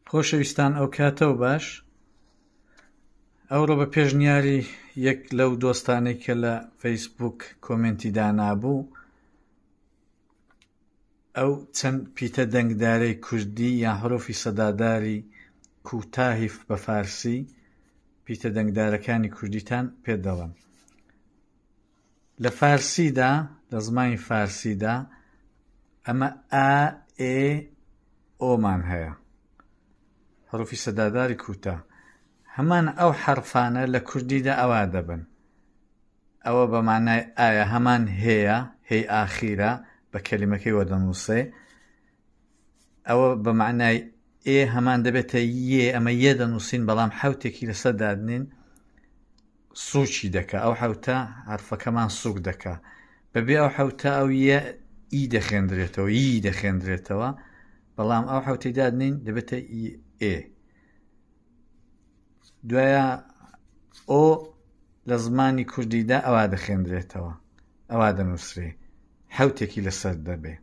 خۆشەویستان ئەو کاتەوە باش ئەوڕۆ بە پێشنیاری یەک لەو دۆستانەی کە لە فەیسبووک کۆمنتی دانابوو ئەو چەند پیتە دەنگدارەی کوردی یان حروفی سەداداری کوتاهی بە فارسی پیتە دەنگدارەکانی کوردیتان پێ دەڵێم. لە فارسیدا لە زمانی فارسیدا ئەمە ئا ئێ ئۆمان هەیە، حروفی سەداداری کوتە. هەمان ئەو حرفانە لە کوردیدا ئەوا دەبن. ئەوە بە مانای ئایا هەمان هەیە، هەی ئاخیرە بە کەلیمەکەی وەدەنووسێ. ئەوە بە معنای ئێ هەمان دەبێتە یێ، ئەمە یێ دەنووسین بەڵام حوتێکی لەسەر دادنین سووچی دەکا، ئەو حوتە حرفەکەمان سووک دەکا. بەبێ ئەو حوتە ئەو یە ئی دەخێندرێتەوە، ئی دەخێندرێتەوە، بەڵام ئەو حوتەی دادنین دەبێتە ئێ. دوایە ئۆ لە زمانی کوردیدا ئەوا دەخێندرێتەوە، ئەوا دەنووسرێ، حوتێکی لەسەر دەبێ.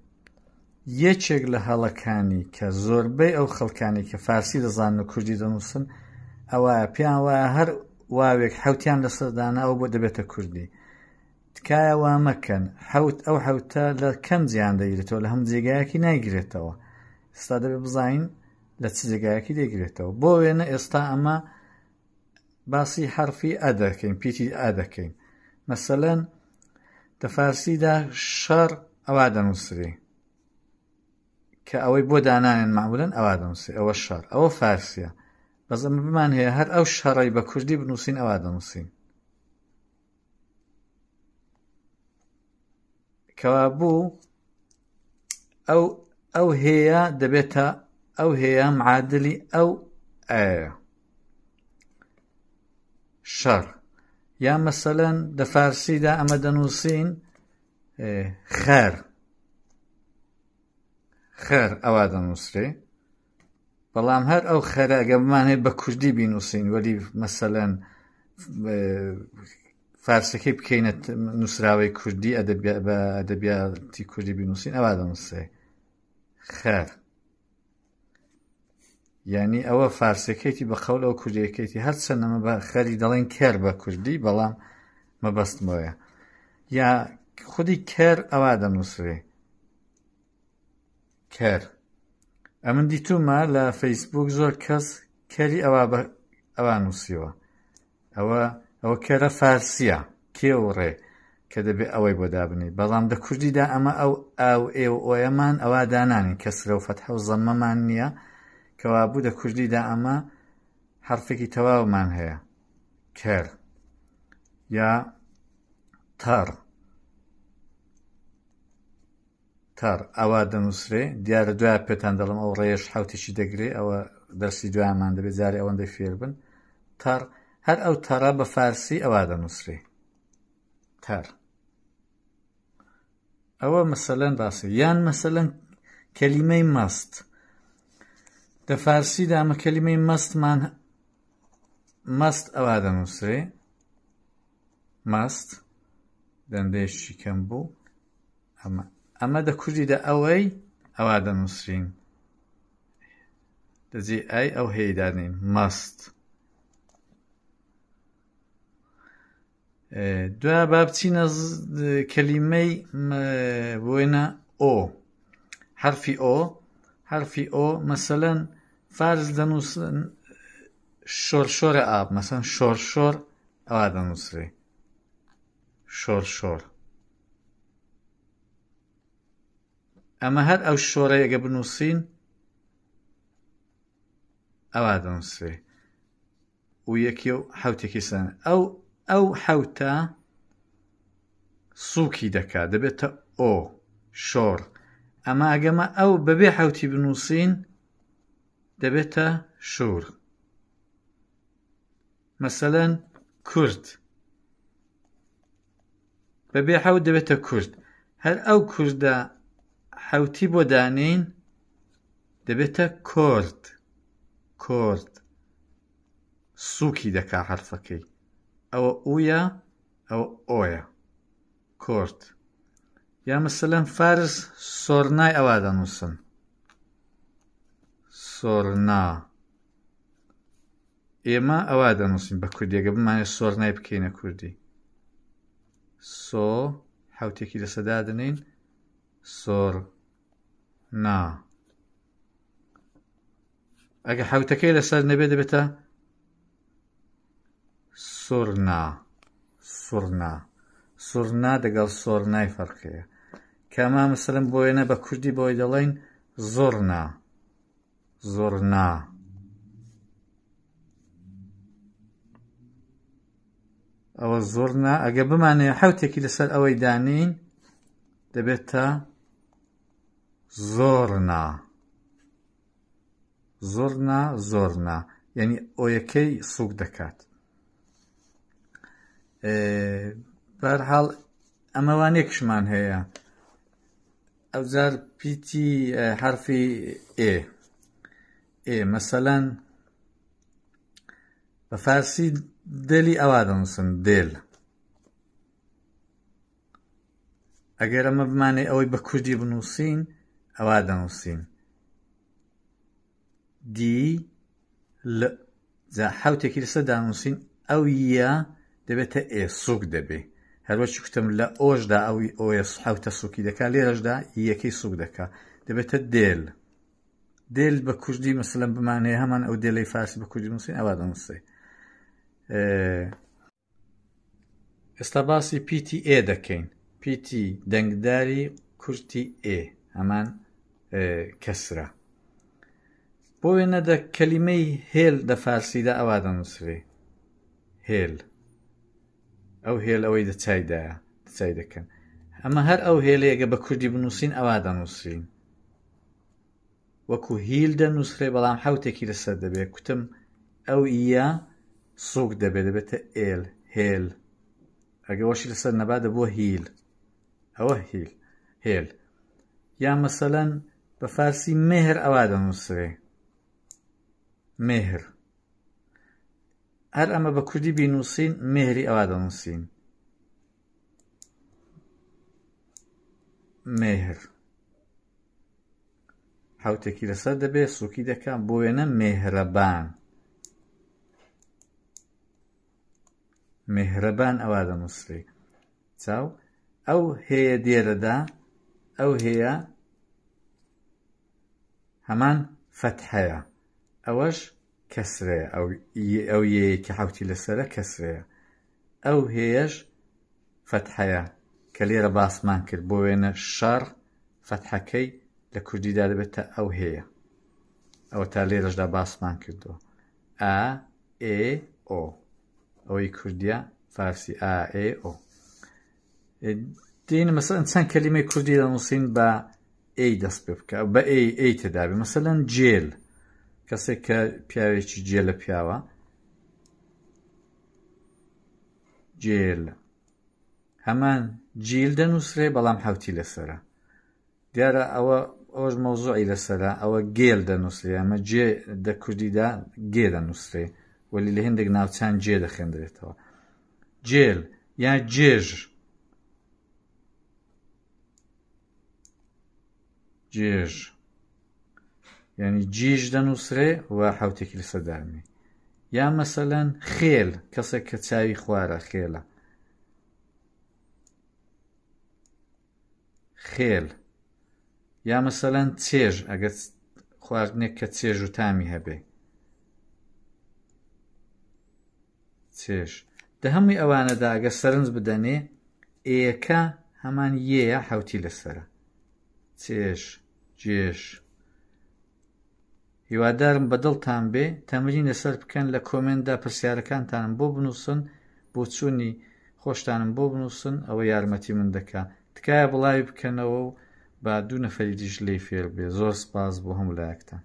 یەکێک لە هەڵەکانی کە زۆربەی ئەو خەڵکانی کە فارسی دەزانن و کوردی دەنووسن ئەوە پێیان وایە هەر واوێک حوتیان لەسەردانا ئەو بۆ دەبێتە کوردی. تکایە وا مەکەن، حوت ئەو حوتە لە کەم جیان دەگرێتەوە، لە هەموو جێگایەکی نایگرێتەوە. ئێستا دەبێت بزانین لە چ جێگایەکی دەگرێتەوە. بۆ وێنە ئێستا ئەمە باسی حرفی ئە دەکەین، پیتی ئا دەکەین. مەسەلەن لە فارسیدا شەڕ ئەوا دەنووسرێ کە ئەوەی بۆ دانانێن معمولەن ئەوا دەنووسێ، ئەوە شەڕ، ئەوە فارسیە. بەس ئەمە بمان هەیە هەر ئەو شەڕەی بە کوردی بنووسین ئەوا دەنووسین. کەوا بوو ئەو هەیە دەبێتە ئەو هەیە معادلی ئەو ئایە شەڕ. یا مەسەلەن لە فارسیدا ئەمە دەنووسین خەر، خەر ئەوا دەنووسرێ، بەڵام هەر ئەو خەرە ئەگە بمانێت بە کوردی بینووسین وەلی مەسەلەن فارسەکەی بکەینە نووسراوەی کوردی بە ئەدەبیاتی کوردی بینووسین ئەوا دەنووسێ خەر. یعنی ئەوە فارسەکەیتی بە قەول ئەو کوردیەکەیتی هەرچەند ئەمە بە خەری دەڵێن کەر بە کوردی، بەڵام مەبەستمەوەیە. یا خودی کەر ئەوا دەنووسرێ کەر. ئەمن دیتومە لە فەیسبووک زۆر کەس کەری ئەوا نووسیوە. ئەوە کەرە فارسیە، کێوڕێ کە دەبێت ئەوەی بۆ دابنێ، بەڵام لە کوردیدا ئەمە ئەو ئاو ئێ و ئۆیەمان ئەوا دانانین، کەسرە و فەتحە و زەممەمان نییە، کەوا بوو لە کوردیدا ئەمە حرفێکی تەواومان هەیە کەر. یا تەڕ، تەڕ ئەوا دەنووسرێ. دیارە دوای پێتان دەڵم ئەو ڕێژ حوتێکی دەگرێ، ئەوە دەرسی دوایمان دەبێت جارێ ئەوەندەی فێر بن. تەڕ، هەر ئەو تەڕە بە فارسی ئەوا دەنووسرێ تەڕ. ئەوە مەسەلەن باسی. یان مەسەلەن کەلیمەی مەست لە فارسیدا ئەمە کەلیمەی مەستمان مەست ئەوا دەنووسرێ، مەست دەندەیەکی کەم بوو. ئەمە لە کوردیدا ئەوەی ئەوا دەنووسرین، دەجێ ئای ئەو هەیە دادنین مەست. دوای با بچینە کەلیمەی بۆینە ئۆ، حرفی ئۆ. حرفی ئۆ مەسەلەن فارس دەنووسن شۆرشۆرە ئاب، مەسەلەن شۆرشۆر ئەوا دەنووسرێ شۆرشۆر. ئەمە هەر ئەو شۆرە ئەگە بنووسین ئەوا دەنووسرێ و یەکی و حوتێکی سەن. ئەو حوتە سووکی دەکا، دەبێتە ئۆ شۆر. ئەمە ئەگەمە ئەو بەبێ حوتی بنووسین دەبێتە شور. مەسەلەن کورد بەبێ حوت دەبێتە کورد. هەر ئەو کوردە حوتی بۆ دانین دەبێتە کۆرد، کۆرد سووکی دەکا حرفەکەی. ئەوە ئوویە، ئەوە ئۆیە، کۆرد. یا مەسەلەن فارس سۆرنای ئەوا دەنووسن، سۆرنا ئێمە ئەوا دەنووسین بە کوردی ئەگە بمانێت سۆرنای بکەینە کوردی سۆ حوتێکی لەسەر دادنین سۆرنا ئەگە حوتەکەی لەسەر نەبێ دەبێتە سورنا دەگەڵ سۆرنای فەرقەیە کەما مەسەلەن بۆ وێنە بە کوردی بۆی دەڵێن زۆرنا ئەوە زۆرنا ئەگە بمانێ حوتێکی لەسەر ئەوەی دانین دەبێتە زۆرنا یعنی ئۆیەکەی سووک دەکات بەرحاڵ ئەمەوانێکشمان هەیە ئەوجار پیتی حرفی ئێ مەسەلەن بە فارسی دێلی ئەوا دەنووسن دێل ئەگەر ئەمە بمانێ ئەوەی بە کوردی بنووسین ئەوا دەنووسین دی لە جا حوتێکی لەسەر دانووسین ئەو یە دەبێتە ئێ سووک دەبێ هەروەکی کوتم لە ئۆشدا ئەوی ئۆیە حوتە سووکی دەکا لێرەشدا یەکەی سووک دەکا دەبێتە دێل بە کوردی مەسەلەن بمانێ هەمان ئەو دێلەی فارسی بە کوردی بنووسین ئەوا دەنووسێ ئێستا باسی پیتی ئێ دەکەین پیتی دەنگداری کورتی ئێ هەمان کەسرە بۆ وێنەدە کەلیمەی هێل دە فارسیدا ئەوا دەنووسرێ هێل ئەو هێل ئەوەی دەچای دەکەن ئەمە هەر ئەو هێلەیەگە بە کوردی بنووسین ئەوا دەنووسین وەکو هیل دەنووسرێ بەڵام حوتێکی لەسەر دەبێ کوتم ئەو ئیە سووک دەبێتە ئێل هێل ئەگە وەشی لەسەر نەبا دەبووە هیل ئەوە هێل یا مەسەلەن بە فارسی مێهر ئەوا دەنووسرێ مێهر هەر ئەمە بە کوردی بینووسین مێهری ئەوا دەنووسین مێهر حوتێکی لەسەر دەبێ سووکی دەکات بۆ وێنە مێهرەبان ئەوا دەنووسرێ چاو ئەو هەیە دێرەدا ئەو هەیە هەمان فەتحەیە ئەوەش کەسرەیە ئەو یەیەکی حوتی لەسەرە کەسرەیە ئەو هەیەش فەتحەیە کە لێرە باسمان کرد بۆ وێنە شەڕ فەتحەکەی لە کوردیدا دەبێتە ئەو هەیە ئەوە تا لێرەشدا باسمان کردووە ئا ئێ ئۆ ئەوەی کوردیە فارسی ئا ئێ ئۆ دێنە مەسەلەن چەند کەلیمەی کوردی دەنووسین بە ئەی دەست پێ بکە بە ئەی تێدابێ مەسەلەن جێل کەسێک کە پیاوێکی جێلە پیاوە جێل هەمان جیل دەنووسرێ بەڵام حوتی لەسەرە دیارە ئەوەش مەوزوعی لەسەرە ئەوە گێل دەنووسرێ ئەمە جێ دە کوردیدا گێ دەنووسرێ وەلی لە هێندێک ناوچان جێ دەخێندرێتەوە جێل یا جێژ یعنی جیژ دەنووسرێ و حوتێکی لەسەر دارمێ یا مەسەلەن خێل کەسێک کە چاوی خوارە خێلە خێل یا مەسەلەن چێژ ئەگەر خواردنێک کە چێژ و تامی هەبێ چێژ دە هەمووی ئەوانەدا ئەگە سەرنج بدەنێ ئێەکە هەمان یەیە حوتی لەسەرە چێژ جێژ هیوادارم بەدڵتان بێ تەمرین لەسەر بکەن لە کۆمنتدا پرسیارەکانتانم بۆ بنووسن بۆ چوونی خۆشتانم بۆ بنووسن ئەوە یارمەتی من دەکا تکایە بڵاوی بکەنەوە و با دوو نەفەری دیش لێی فێر بێ زۆر سپاس بۆ هەموو لایەکتان